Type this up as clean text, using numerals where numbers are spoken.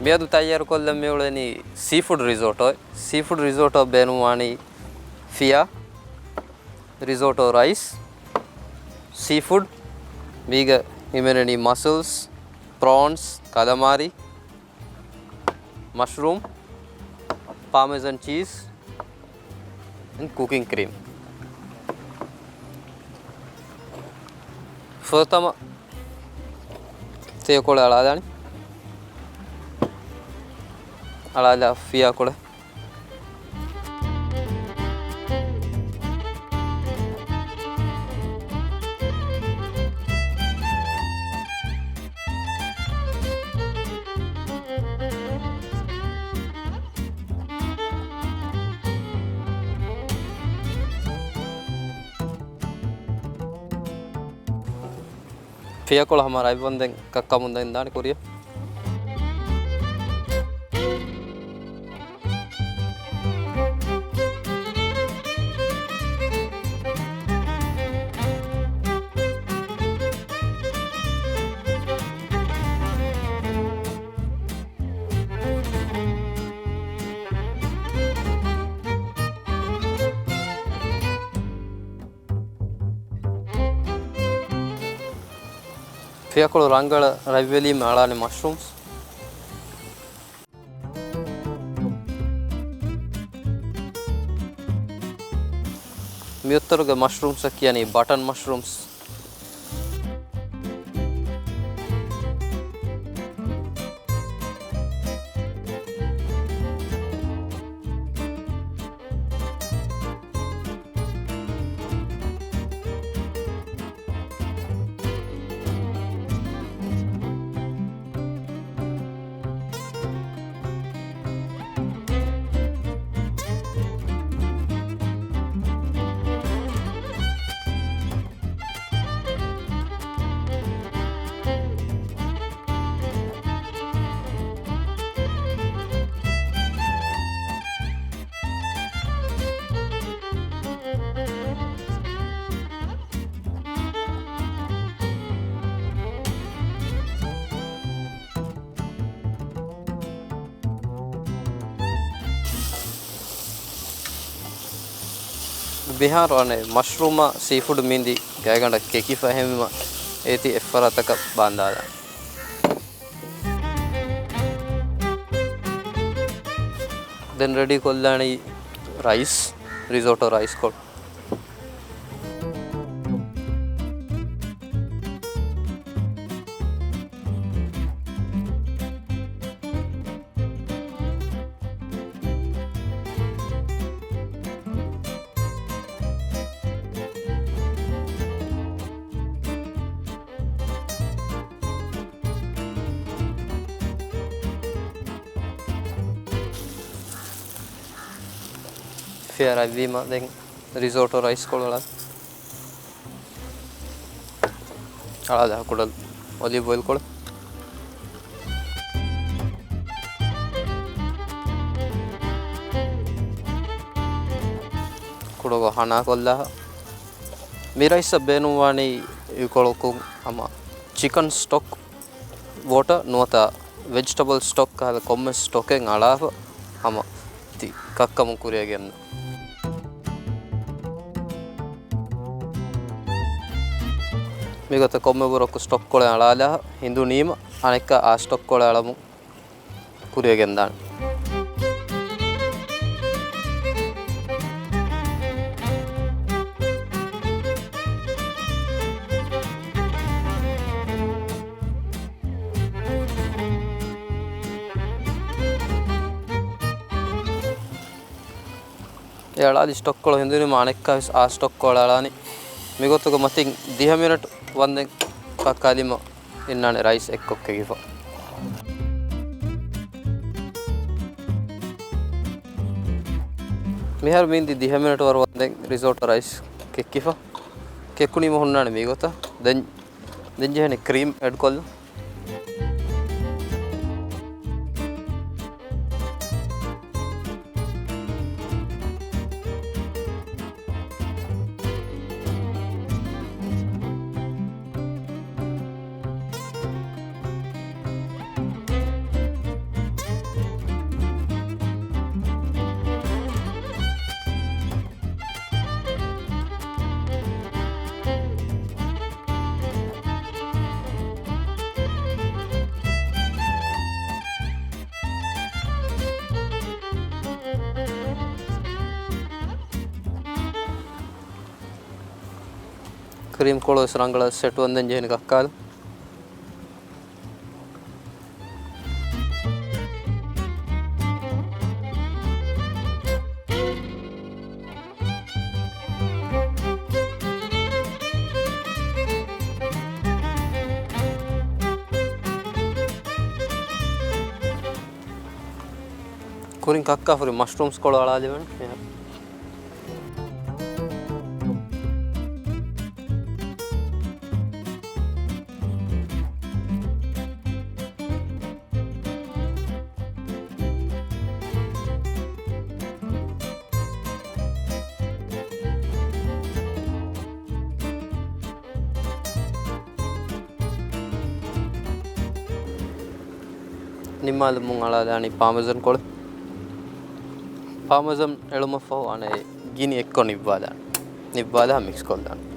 මියදු තයාර කොල්ලම් මෙවලනි සීෆුඩ් රිසෝටෝ සීෆුඩ් රිසෝටෝ බෙනුවානි ෆියා රිසෝටෝ රයිස් සීෆුඩ් මීග හිමෙනනි mussels prawns calamari mushroom parmesan cheese and cooking cream firstama te kola aladani alala fiya kola फिया को हमारा आई बंदे कक्का मुंदे इंदानी कोरिया फिया को रंगल रवेली में आड़ाने मशरूम्स मियत्तर के मशरूम्स किया नहीं बटन मशरूम्स बिहार वाने मशरूम सीफूड मींदी गैगंड केकी फहम एती एफरा तक बांधा देन रेडी कोल्लानी राइस रिजोटो राइस को फिर अभी मां दें रिजोटो राइस को लड़ा आला जा कुडल ऑलिव ऑयल को कुडो हना कोल्ला मेरा इस बेनुवानी इकोलोको अमा चिकन स्टॉक वाटर नोता वेजिटेबल स्टॉक का कॉमन स्टॉकिंग आला अमा ती कक्कम कुरेगन मिगत कोम्मे बरोक स्टॉक कोळे आळाला हिंदू नियम अनेक आ स्टॉक कोळे आळमु कुरेगेंदान याळाली स्टॉक कोळे हिंदू नियम अनेक आ स्टॉक कोळे आळानी मिगत को मतिंग 10 मिनट वंदे पक्कालिम इन्नाने राइस एक्कोक्केगिफ मिहर मींदी 10 मिनट वर वंदे रिसोटो राइस केक्किफ केक्कुनिम हुन्नाने मिगोता देन जेहने क्रीम ऐड कोल्ल क्रीम कोळो सरांगला सेट वंदन जेन कक्काल कुरिंग कक्का फिर मशरूम्स कोळो आला जेवन निम्माल मुंगाला आणि पामेझन कोळ पामेझन एळुमफो आणि गिनी एक्को निब्बादा मिक्स कोल्दान